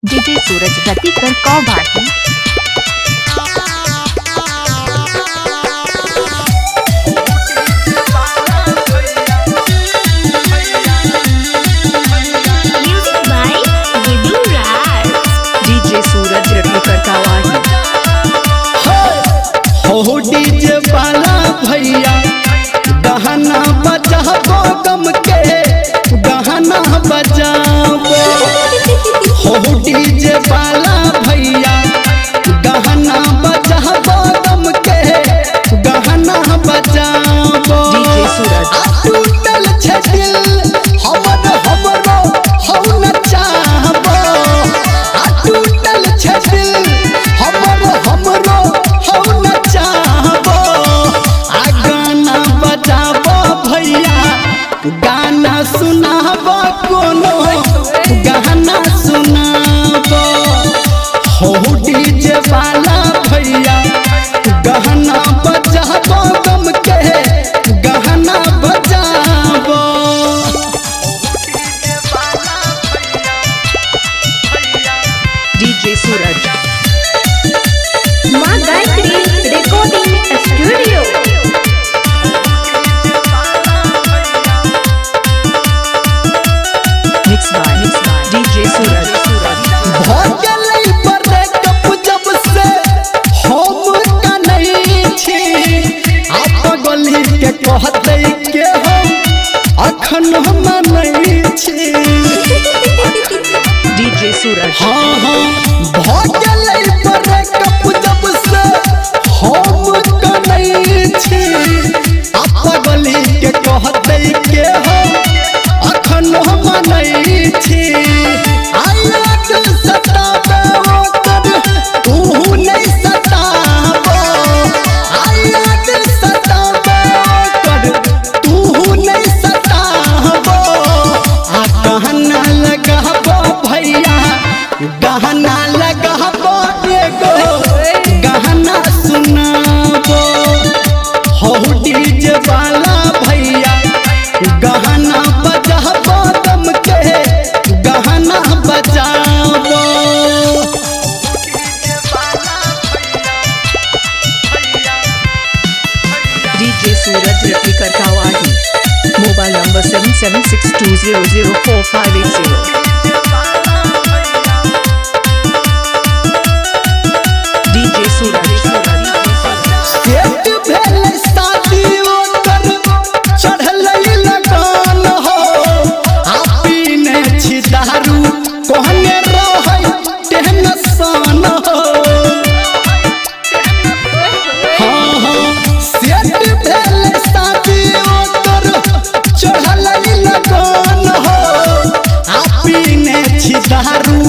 DJ सूरज रति कर कौ बाटी डीजे सूरज रति कर कावाही हो डीजे वाला भैया गहना बजाबो गम के गहना बजाबो हो डीजे वाला भैया गहना बजाबो गम के गहना बजाबो डीजे सूरज टूटल छे दिल हमरो हो न चाहबो टूटल छे दिल हमरो हो न चाहबो गाना बजाबो भैया गाना सुनाबो कोनो गाना सुनाबो हो डीजे वाला भैया गहना बजाबो गम के गहना बजाबो डीजे सूरज माँ Gayatri recording studio mix by DJ Suraj भगलै ब्रेकअप जब से हम का नहीं छी आप गली के कहते के हम अखन हम नहीं छी डीजे सूरज हाँ भगलै ब्रेकअप जब से हम का नहीं छी आप गली के कहते के हम अखन हम नहीं छी आयाद सताबे ओकर तू नहीं सताबो आयाद सताबे ओकर तू नहीं सताबो गहना लगाबो भैया गहना लगाबो एगो गहना सुनाबो हो डीजे वाला भैया गहना बजाबो गम के गहना बजाबो डीजे सूरज रति कर कावाही मोबाइल नंबर 7762004580 डीजे सूरज सेट भेल शादी ओकर चढ़लै लगन हो आपी ने छी दारू कहने रहै टेंशन हो सेट भेल शादी ओकर चढ़लै लगन हो आपी ने छी दारू